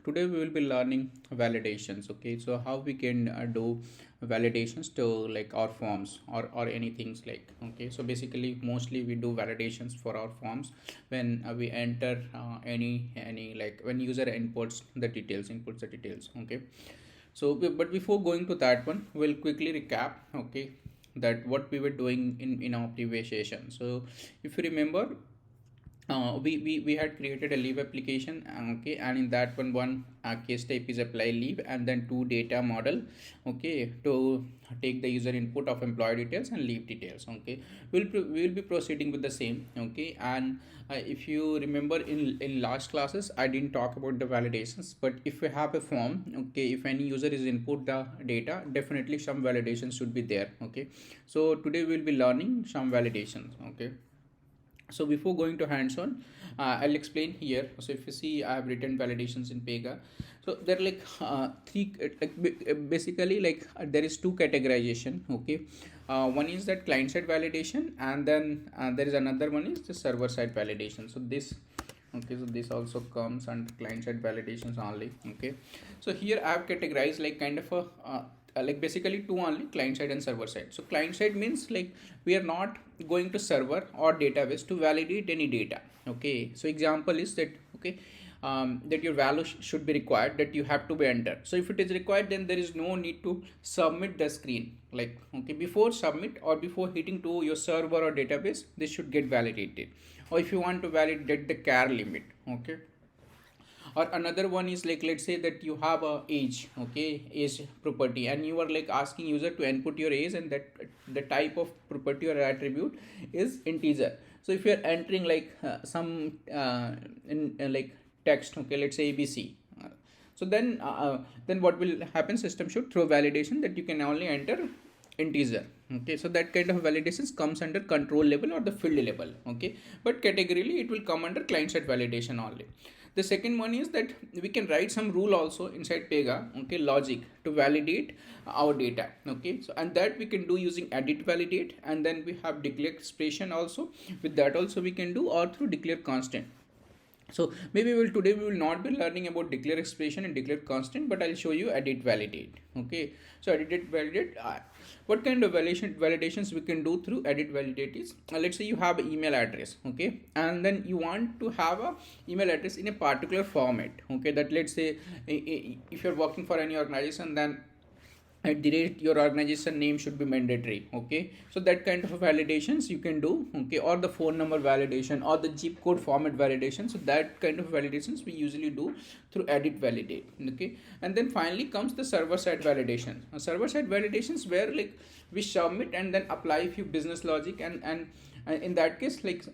Today we will be learning validations. Okay, so how we can do validations to like our forms or anything like. Okay, so basically mostly we do validations for our forms when we enter any like when user inputs the details. Okay, so but before going to that one, we'll quickly recap. Okay, that what we were doing in our previous session. So if you remember, we had created a leave application. Okay, and in that one case type is apply leave, and then two data model. Okay, to take the user input of employee details and leave details. Okay, we'll be proceeding with the same. Okay, and if you remember in last classes I didn't talk about the validations, but if we have a form, okay, if any user is input the data, definitely some validations should be there. Okay, so today we'll be learning some validations. Okay, so before going to hands-on, I'll explain here. So if you see, I have written validations in Pega. So there are like basically like there is two categorization. Okay, one is that client-side validation, and then there is another one is the server-side validation. So this, okay, so this also comes under client-side validations only. Okay, so here I have categorized like kind of a like basically two only, client side and server side. So client side means like we are not going to server or database to validate any data. Okay, so example is that, okay, that your value should be required, that you have to be entered. So if it is required, then there is no need to submit the screen, like, okay, before submit or before hitting to your server or database, this should get validated. Or if you want to validate the char limit. Okay, or another one is like, let's say that you have a age, okay, age property, and you are like asking user to input your age, and that the type of property or attribute is integer. So if you are entering like some in like text, okay, let's say ABC, so then what will happen, system should throw validation that you can only enter integer. Okay, so that kind of validations comes under control level or the field level. Okay, but categorically it will come under client side validation only. The second one is that we can write some rule also inside Pega, okay, logic to validate our data. Okay, so and that we can do using edit validate, and then we have declare expression also. With that also we can do, or through declare constant. So maybe today we will not be learning about declare expression and declare constant, but I'll show you edit validate. Okay, so edit validate, what kind of validations we can do through edit validate is, let's say you have an email address, okay, and then you want to have a email address in a particular format. Okay, that let's say if you're working for any organization, then at the rate your organization name should be mandatory. Okay, so that kind of validations you can do. Okay, or the phone number validation or the zip code format validation. So that kind of validations we usually do through edit validate. Okay, and then finally comes the server side validation. Server side validations where like we submit and then apply a few business logic, and in that case like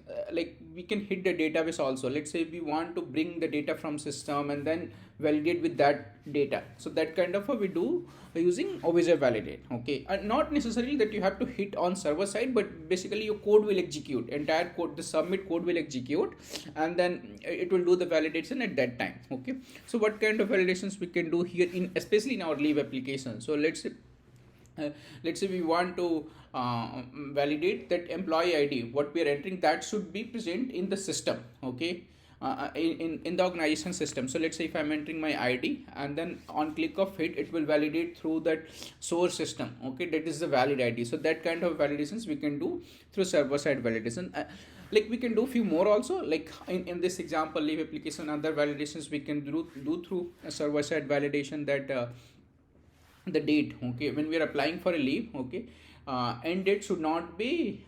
we can hit the database also. Let's say we want to bring the data from system and then validate with that data. So that kind of we do using observe validate. Okay, and not necessarily that you have to hit on server side, but basically your code will execute, entire code, the submit code will execute, and then it will do the validation at that time. Okay, so what kind of validations we can do here, in especially in our leave application. So let's say we want to validate that employee ID, what we are entering, that should be present in the system. Okay, in the organization system. So let's say if I'm entering my ID, and then on click of it will validate through that source system. Okay, that is the valid ID. So that kind of validations we can do through server side validation. Like we can do few more also, like in this example leave application, other validations we can do through a server side validation, that the date, okay, when we are applying for a leave, okay, end date should not be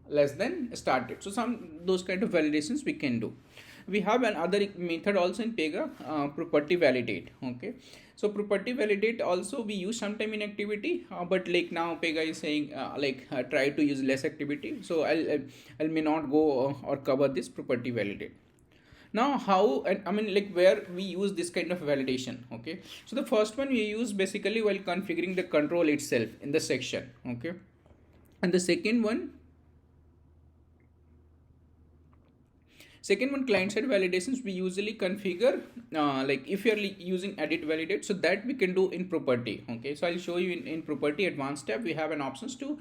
less than start date. So some those kind of validations we can do. We have another method also in Pega, property validate. Okay, so property validate also we use sometime in activity, but like now Pega is saying try to use less activity, so I'll may not go or cover this property validate. Now how, I mean like where we use this kind of validation. Okay, so the first one we use basically while configuring the control itself in the section. Okay, and the second one client side validations we usually configure like if you're using edit validate, so that we can do in property. Okay, so I'll show you in property advanced tab we have an options to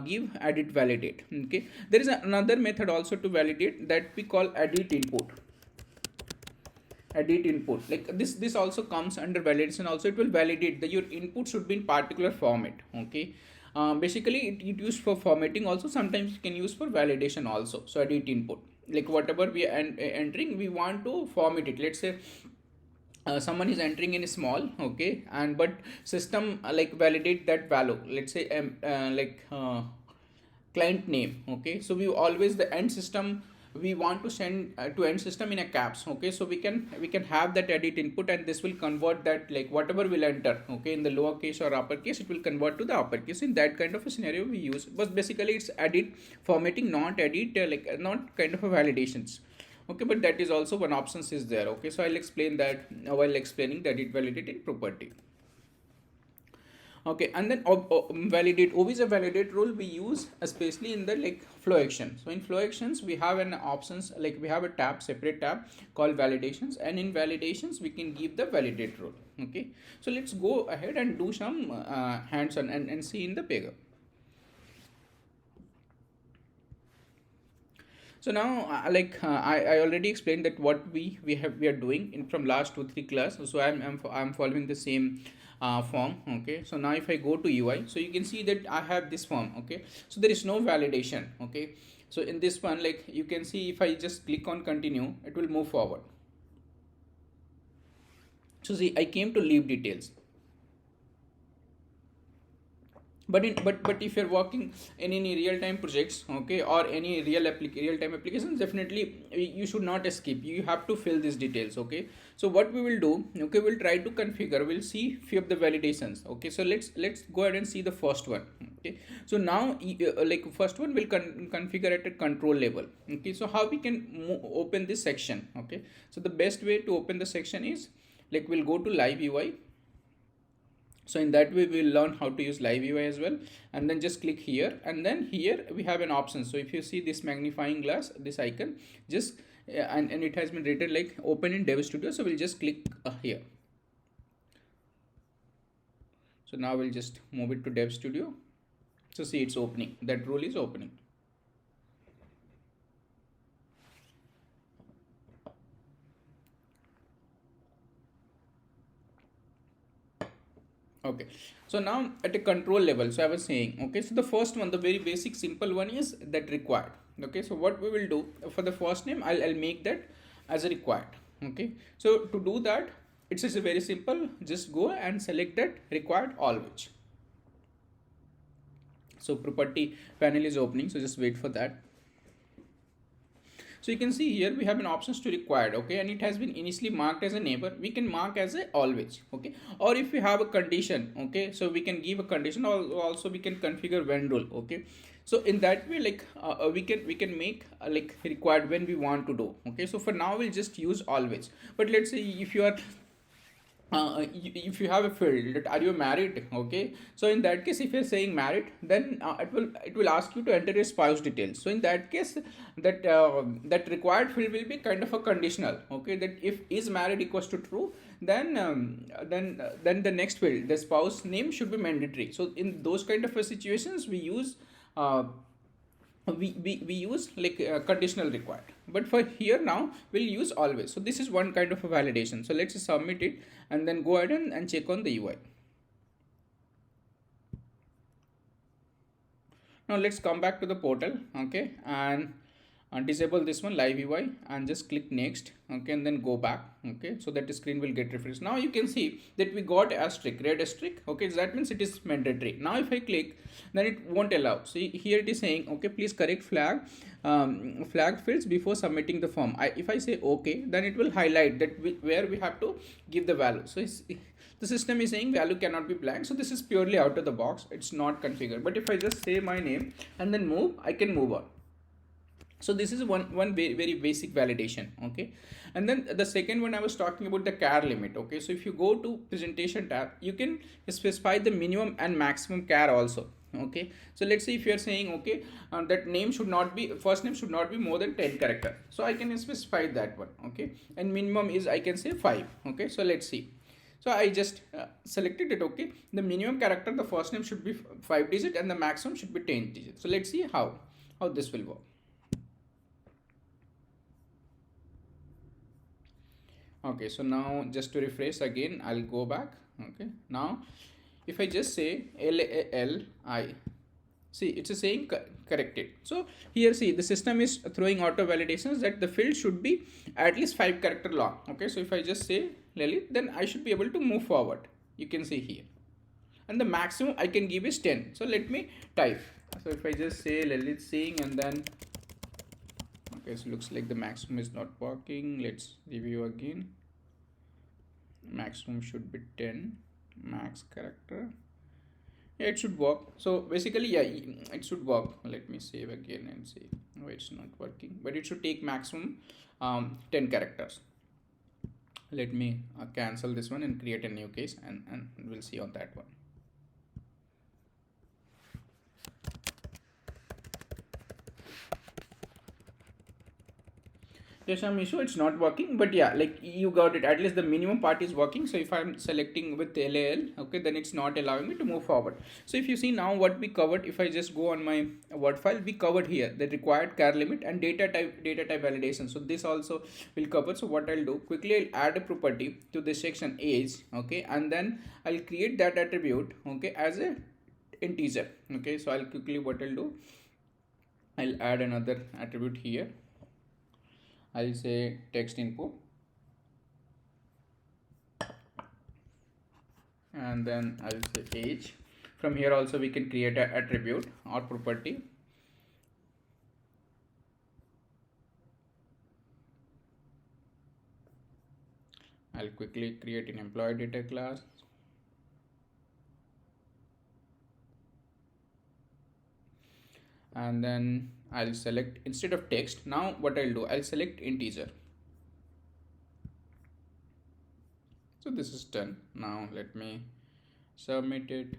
give edit validate. Okay, there is another method also to validate, that we call edit input. edit input, like this also comes under validation. Also it will validate that your input should be in particular format. Okay, basically it used for formatting. Also sometimes you can use for validation also. So edit input, like whatever we are entering, we want to format it. Let's say someone is entering in small, okay, and but system like validate that value. Let's say client name, okay. So we always the end system, we want to send to end system in a caps, okay. So we can have that edit input, and this will convert that, like whatever will enter, okay, in the lowercase or uppercase, it will convert to the uppercase. In that kind of a scenario we use, but basically it's edit formatting, not edit not kind of a validations. Okay, but that is also one options is there. Okay, so I'll explain that while explaining that it validated property. Okay, and then validate, always a validate rule we use especially in the like flow action. So in flow actions we have an options, like we have a tab, separate tab called validations, and in validations we can give the validate rule. Okay, so let's go ahead and do some hands-on and see in the Pega. So now I already explained that what we are doing in from last 2-3 class. So I'm following the same form. Okay, so now if I go to UI, so you can see that I have this form. Okay, so there is no validation. Okay, so in this one, like you can see, if I just click on continue, it will move forward. So see, I came to leave details. But if you're working in any real-time projects, okay, or any real-time applications, definitely you should not escape, you have to fill these details. Okay, so what we will do, okay, we'll try to configure, we'll see few of the validations. Okay, so let's go ahead and see the first one. Okay, so now like first one will configure at a control level. Okay, so how we can open this section? Okay, so the best way to open the section is, like, we'll go to live UI. So in that way we will learn how to use live UI as well, and then just click here, and then here we have an option. So if you see this magnifying glass, this icon, just and it has been rated like open in Dev Studio. So we'll just click here. So now we'll just move it to Dev Studio. So see, it's opening, that rule is opening. Okay, so now at a control level, so I was saying, okay, so the first one, the very basic simple one is that required. Okay, so what we will do for the first name, I'll make that as a required. Okay, so to do that, it's just very simple, just go and select that required always. So property panel is opening, so just wait for that. So you can see here we have an options to required. Okay, and it has been initially marked as a neighbor. We can mark as a always. Okay, or if we have a condition, okay, so we can give a condition, or also we can configure when rule. Okay, so in that way, like we can make like required when we want to do. Okay, so for now we'll just use always. But let's say if you are if you have a field that are you married, okay, so in that case, if you're saying married, then it will ask you to enter your spouse details. So in that case, that that required field will be kind of a conditional. Okay, that if is married equals to true, then the next field, the spouse name, should be mandatory. So in those kind of situations we use we use like conditional required, but for here now we'll use always. So this is one kind of a validation. So let's submit it and then go ahead and check on the UI. Now let's come back to the portal, okay, and disable this one live UI and just click next. Okay, and then go back. Okay, so that the screen will get refreshed. Now you can see that we got asterisk, red asterisk. Okay, so that means it is mandatory. Now if I click, then it won't allow. See here it is saying, okay, please correct flag fields before submitting the form. If I say okay, then it will highlight that where we have to give the value. So the system is saying value cannot be blank. So this is purely out of the box, it's not configured. But if I just say my name and then move, I can move on. So this is one very basic validation. Okay, and then the second one I was talking about, the char limit. Okay, so if you go to presentation tab, you can specify the minimum and maximum char also. Okay, so let's say if you are saying, okay, that name should not be, first name should not be more than 10 character, so I can specify that one. Okay, and minimum is, I can say 5. Okay, so let's see. So I just selected it. Okay, the minimum character, the first name should be 5 digit and the maximum should be 10 digit. So let's see how this will work. Okay, so now just to refresh again, I'll go back. Okay, now if I just say LALI, see it's a saying corrected. So here see the system is throwing auto validations that the field should be at least 5 character long. Okay, so if I just say Lalit, then I should be able to move forward. You can see here, and the maximum I can give is 10. So let me type. So if I just say Lalit Singh and then okay, so looks like the maximum is not working. Let's review again. Maximum should be 10 max character. Yeah, it should work. So basically, yeah, it should work. Let me save again and see. Oh, it's not working, but it should take maximum 10 characters. Let me cancel this one and create a new case, and we'll see on that one. There's some issue, it's not working, but yeah, like you got it, at least the minimum part is working. So if I'm selecting with LAL, okay, then it's not allowing me to move forward. So if you see now what we covered, if I just go on my word file, we covered here the required char limit and data type validation. So this also will cover. So what I'll do quickly, I'll add a property to this section age, okay, and then I'll create that attribute, okay, as a integer. Okay, so I'll quickly, what I'll do, I'll add another attribute here. I'll say text input, and then I'll say age. From here also we can create an attribute or property. I'll quickly create an employee data class. And then I'll select, instead of text, now what I'll do, I'll select integer. So this is done. Now let me submit it.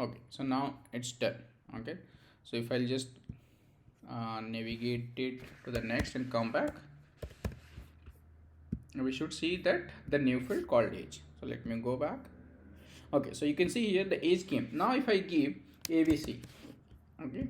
Okay, so now it's done. Okay, so if I'll just navigate it to the next and come back, we should see that the new field called age. So let me go back. Okay, so you can see here the age came. Now if I give ABC, okay,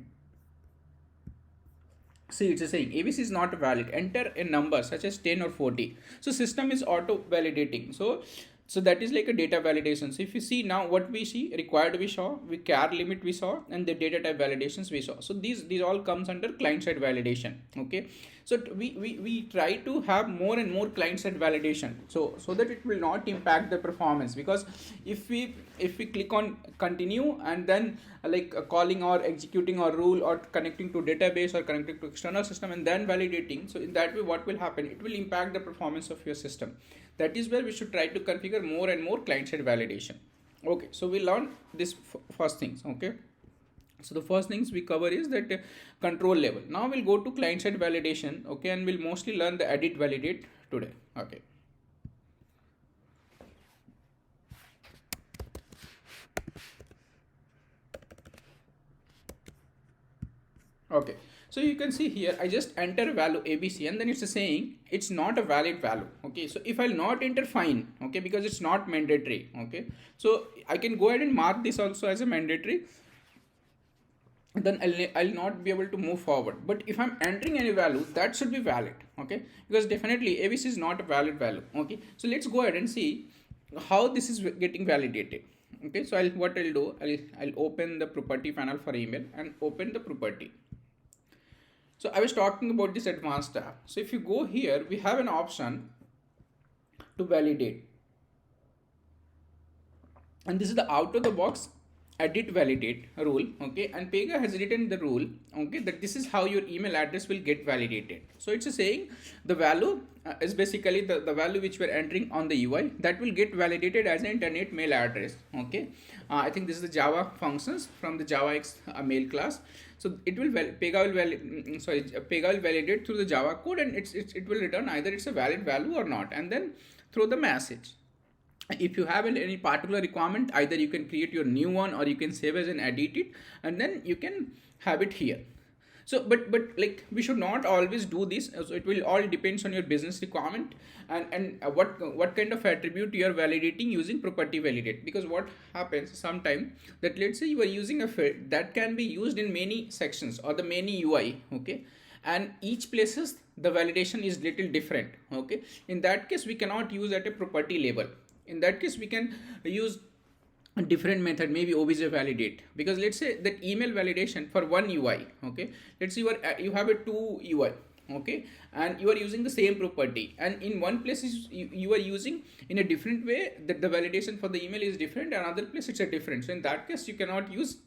see it's saying ABC is not valid, enter a number such as 10 or 40. So system is auto validating. So that is like a data validation. So if you see now what we see, required we saw, we char limit we saw, and the data type validations we saw. So these all comes under client side validation. Okay, so we try to have more and more client side validation, so that it will not impact the performance. Because if we click on continue and then calling or executing or rule or connecting to database or connecting to external system and then validating, so in that way what will happen, it will impact the performance of your system. That is where we should try to configure more and more client side validation. Okay, so we learn this first things. Okay, so the first things we cover is that control level. Now we'll go to client side validation. Okay, and we'll mostly learn the edit validate today. Okay, okay, so you can see here I just enter value ABC and then it's saying it's not a valid value. Okay, so if I'll not enter, fine. Okay, because it's not mandatory. Okay, so I can go ahead and mark this also as a mandatory, then I'll not be able to move forward. But if I'm entering any value, that should be valid. Okay, because definitely ABC is not a valid value. Okay, so let's go ahead and see how this is getting validated. Okay, so what I'll do, I'll open the property panel for email and open the property. So I was talking about this advanced tab. So if you go here, we have an option to validate, and this is the out of the box edit validate rule. Okay, and Pega has written the rule, okay, that this is how your email address will get validated. So it's saying the value is basically the value which we're entering on the UI, that will get validated as an internet mail address. Okay, I think this is the Java functions from the JavaX mail class. So it will Pega will validate through the Java code, and it will return either it's a valid value or not, and then throw the message. If you have any particular requirement, either you can create your new one or you can save as and edit it, and then you can have it here. So but like we should not always do this. So it will all depends on your business requirement, and what kind of attribute you are validating using property validate. Because what happens sometime, that let's say you are using a field that can be used in many sections or the many UI, okay, and each places the validation is little different, okay. In that case we cannot use at a property level. In that case we can use a different method, maybe obj validate. Because let's say that email validation for one UI, okay, let's say you have a two UI, okay, and you are using the same property, and in one place you are using in a different way, that the validation for the email is different, and another place it's a different. So in that case you cannot use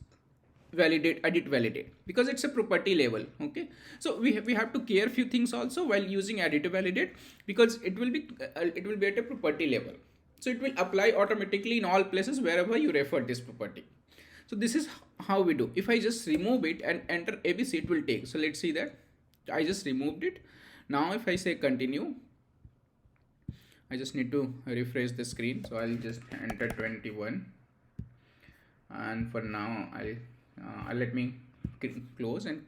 validate edit validate, because it's a property level, okay. So we have to care few things also while using edit validate, because it will be at a property level. So it will apply automatically in all places wherever you refer this property. So this is how we do. If I just remove it and enter ABC, it will take. So let's see that I just removed it. Now if I say continue, I just need to refresh the screen. So I'll just enter 21, and for now I'll let me close and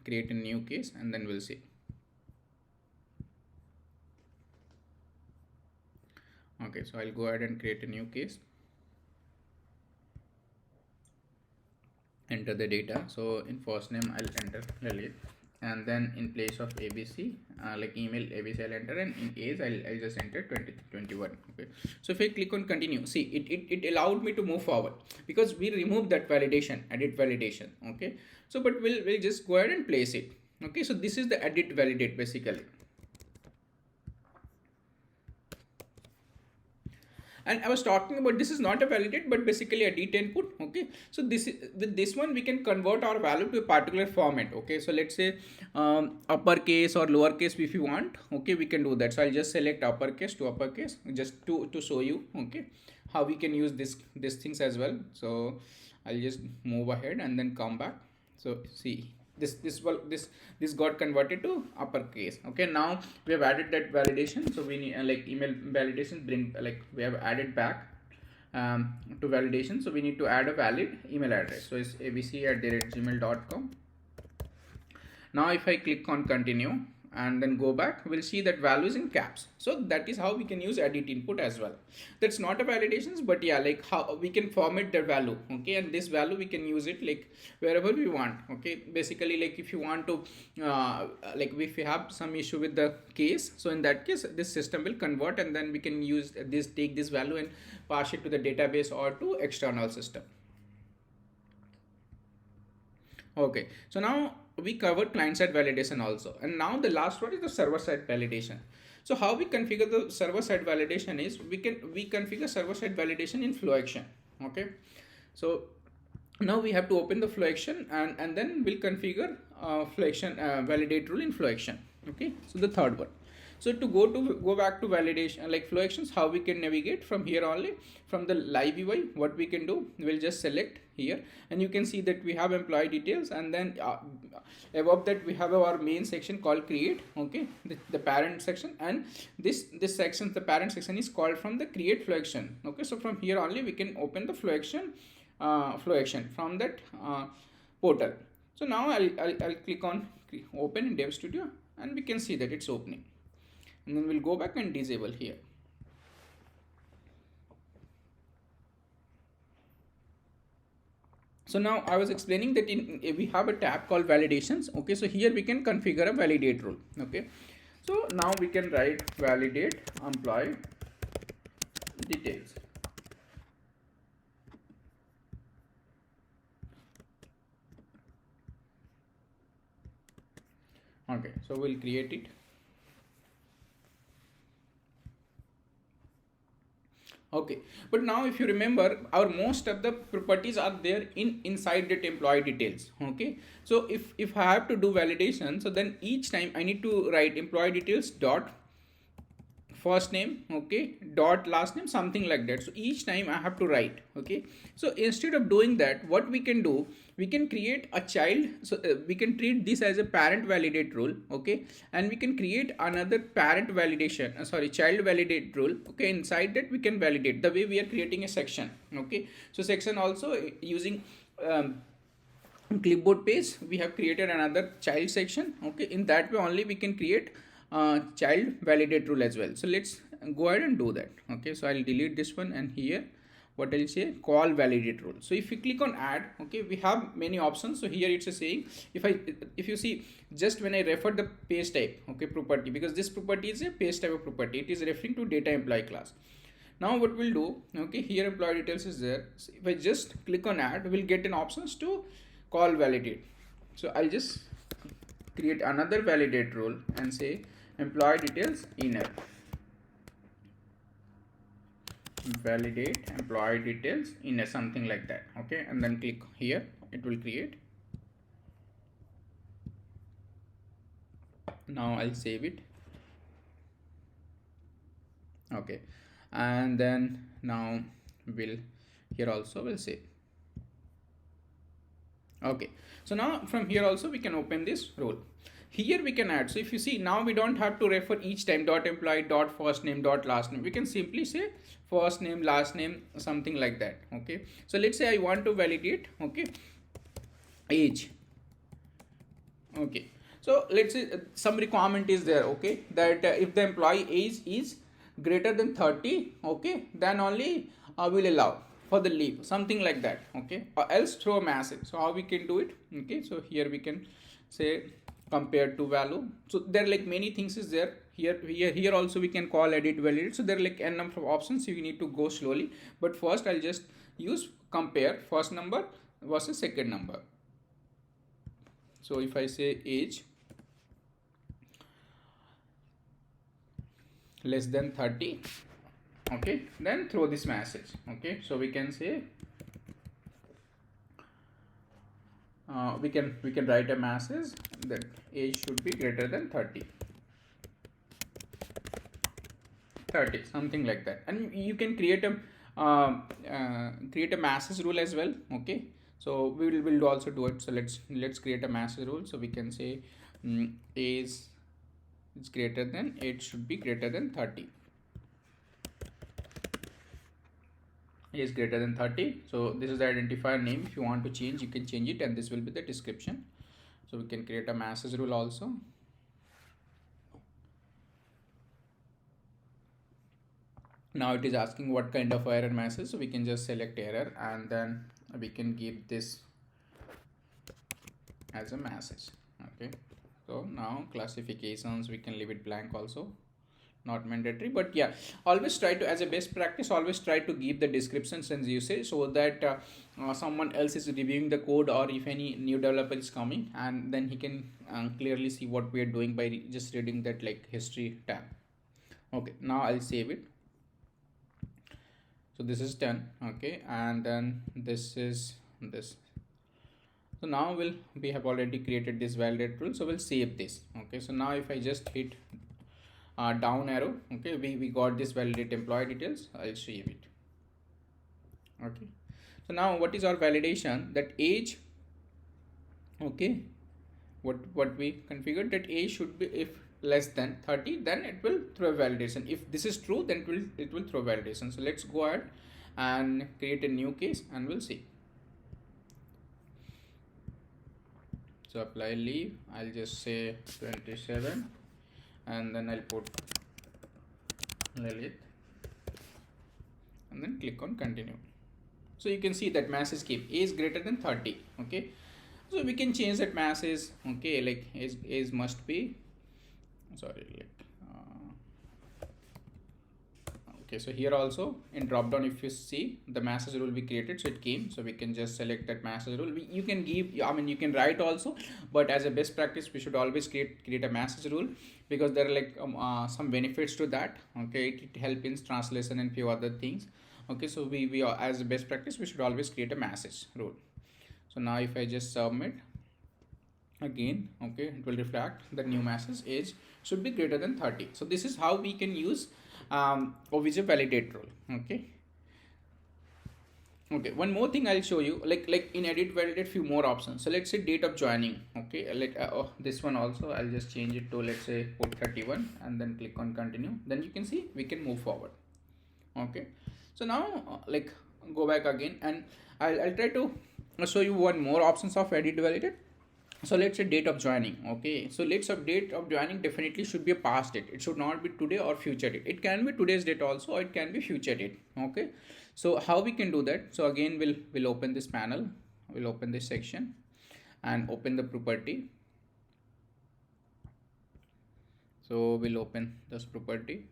create a new case, and then we'll see. Okay, so I'll go ahead and create a new case, enter the data. So in first name I'll enter Lalit, and then in place of ABC, like email ABC I'll enter, and in age I'll just enter 21. Okay, so if I click on continue, see it allowed me to move forward, because we removed that validation, edit validation, okay. So but we'll just go ahead and place it, okay. So this is the edit validate basically. And I was talking about, this is not a validate but basically a data input, okay. So this is, with this one we can convert our value to a particular format, okay. So let's say uppercase or lowercase if you want, okay, we can do that. So I'll just select uppercase to uppercase just to show you, okay, how we can use these things as well. So I'll just move ahead and then come back. So see, this got converted to uppercase, okay. Now we have added that validation. So we need like email validation, bring like we have added back to validation. So we need to add a valid email address. So it's abc@gmail.com. Now if I click on continue and then go back, we'll see that value is in caps. So that is how we can use edit input as well. That's not a validations, but yeah, like how we can format the value, okay, and this value we can use it like wherever we want, okay. Basically like if you want to like if you have some issue with the case, so in that case this system will convert, and then we can use this, take this value and pass it to the database or to external system. Okay, so now we covered client-side validation also, and now the last one is the server-side validation. So how we configure the server-side validation is we configure server-side validation in flow action, okay. So now we have to open the flow action, and then we'll configure flow action validate rule in flow action, okay. So the third one. So to go back to validation, like flow actions, how we can navigate from here only, from the live UI, what we can do, we'll just select here, and you can see that we have employee details, and then above that we have our main section called create, okay, the parent section, and this section, the parent section, is called from the create flow action, okay. So from here only we can open the flow action from that portal. So now I'll click on open in Dev Studio, and we can see that it's opening. And then we'll go back and disable here. So now I was explaining that we have a tab called validations, okay. So here we can configure a validate rule, okay. So now we can write validate employee details. Okay, so we'll create it. Okay, but now if you remember, our most of the properties are there inside that employee details, okay. So if I have to do validation, so then each time I need to write employee details dot first name, okay, dot last name, something like that. So each time I have to write, okay. So instead of doing that, what we can do, we can create a child. So we can treat this as a parent validate rule, okay, and we can create another parent validation, child validate rule, okay. Inside that we can validate the way we are creating a section, okay. So section also using clipboard page we have created another child section. Okay, in that way only we can create child validate rule as well. So let's go ahead and do that. Okay, so I'll delete this one, and here what I'll say, call validate rule. So if you click on add, okay, we have many options. So here it's a saying, if you see, just when I refer the page type, okay, property, because this property is a page type of property, it is referring to data employee class. Now what we'll do, okay, here employee details is there. So if I just click on add, we'll get an options to call validate. So I'll just create another validate rule and say employee details inner, validate employee details inner, something like that. Okay, and then click here, it will create. Now I'll save it. Okay, and then now we'll here also we'll save. Okay, so now from here also we can open this rule. Here we can add. So if you see, now we don't have to refer each time dot employee dot first name dot last name. We can simply say first name, last name, something like that. Okay, so let's say I want to validate, okay, age. Okay, so let's say some requirement is there, okay, that if the employee age is greater than 30, okay, then only will allow for the leave, something like that. Okay, or else throw a message. So how we can do it? Okay, so here we can say compared to value. So there are like many things is there. Here also we can call edit validate. So there are like n number of options, so you need to go slowly, but first I'll just use compare first number versus second number. So if I say age less than 30, okay, then throw this message. Okay, so we can say we can write a message that age should be greater than 30, something like that. And you can create a message rule as well. Okay, so we'll also do it. So let's create a message rule. So we can say age is greater than, it should be greater than 30, is greater than 30. So this is the identifier name. If you want to change, you can change it, and this will be the description. So we can create a message rule also. Now it is asking what kind of error message, so we can just select error, and then we can give this as a message. Okay, so now classifications we can leave it blank also, not mandatory, but yeah, always try to, as a best practice, always try to give the descriptions and usage, so that someone else is reviewing the code, or if any new developer is coming, and then he can clearly see what we are doing by just reading that like history tab. Okay, now I'll save it. So this is done. Okay, and then this is this. So now we have already created this validate rule, so we'll save this. Okay, so now if I just hit down arrow, okay, we got this validate employee details. I'll save it. Okay, so now what is our validation? That age, okay, what we configured, that age should be, if less than 30, then it will throw validation. If this is true, then it will throw validation. So let's go ahead and create a new case, and we'll see. So apply leave, I'll just say 27, and then I'll put Lilith, and then click on continue. So you can see that message came, age greater than 30. Okay, so we can change that message. Okay, like age must be, sorry, like okay, so here also in drop down, if you see, the message rule we created, so it came, so we can just select that message rule. You can give, I mean, you can write also, but as a best practice we should always create a message rule, because there are like some benefits to that. Okay, it helps in translation and few other things. Okay, so we are, as a best practice, we should always create a message rule. So now if I just submit again, okay, it will reflect the new message, age should be greater than 30. So this is how we can use OVJ validate rule. Okay, one more thing I'll show you, like in edit validate, few more options. So let's say date of joining. Okay, like this one also I'll just change it to, let's say, put 31, and then click on continue. Then you can see we can move forward. Okay, so now like go back again, and I'll try to So you want more options of edit validate. So let's say date of joining. Okay, so let's have date of joining definitely should be a past date. It should not be today or future date. It can be today's date also, or it can be future date. Okay, so how we can do that? So again, we'll open this panel, we'll open this section and open the property. So we'll open this property,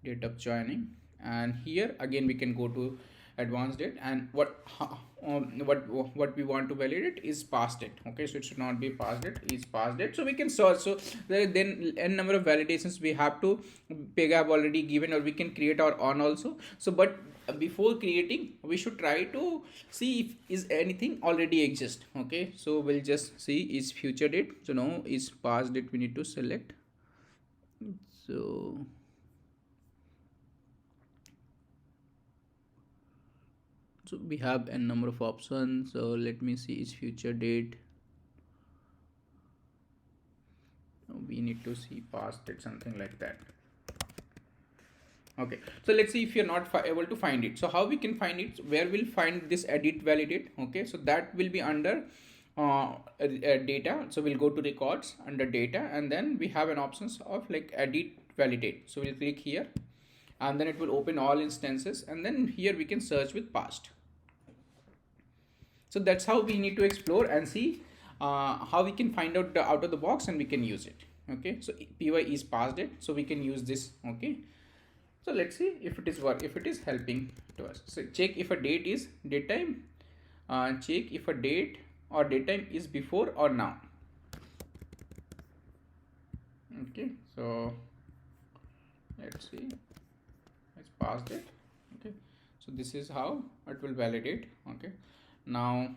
date of joining, and here again we can go to advanced date, and what we want to validate is past date. Okay, so it should not be past date, is past date. So we can search. So then n number of validations we have to Pega have already given, or we can create our own also. So but before creating, we should try to see if is anything already exist. Okay, so we'll just see is future date. So no, is past date we need to select. So we have a number of options. So let me see is future date. We need to see past date, something like that. Okay, so let's see if you're not able to find it. So how we can find it? Where we'll find this edit validate? Okay, so that will be under data. So we'll go to records under data, and then we have an options of like edit validate. So we'll click here, and then it will open all instances, and then here we can search with past. So that's how we need to explore and see how we can find out out of the box, and we can use it. Okay, so py is past date, so we can use this. Okay, so let's see if it is if it is helping to us. So check if a date is date time, check if a date or date time is before or now. Okay, so let's see, it's past date. Okay, so this is how it will validate. Okay, now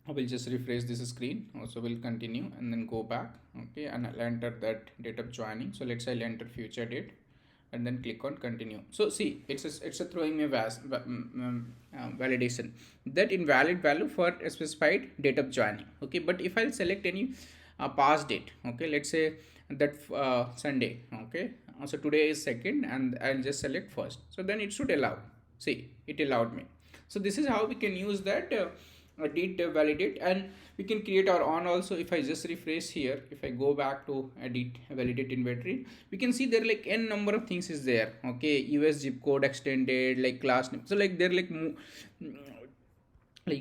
I will just refresh this screen. Also we'll continue and then go back. Okay, and I'll enter that date of joining. So let's say I'll enter future date and then click on continue. So see, it's a throwing me validation that invalid value for a specified date of joining. Okay, but if I'll select any past date, okay, let's say that Sunday. Okay, so today is 2nd and I'll just select 1st. So then it should allow. See, it allowed me. So this is how we can use that edit validate, and we can create our own also. If I just refresh here, if I go back to edit validate inventory, we can see there like n number of things is there. Okay, US zip code extended, like class name. So like they're like you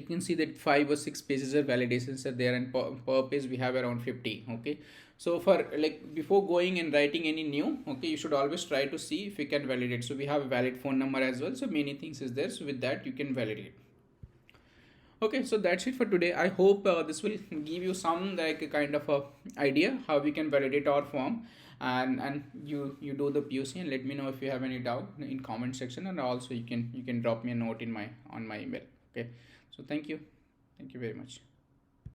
can see that 5 or 6 pages of validations are there, and per page we have around 50. Okay, so for like before going and writing any new, okay, you should always try to see if you can validate. So we have a valid phone number as well, so many things is there. So with that you can validate. Okay, so that's it for today. I hope this will give you some like a kind of a idea how we can validate our form, and you do the POC, and let me know if you have any doubt in comment section, and also you can drop me a note in my on my email. Okay, so thank you very much.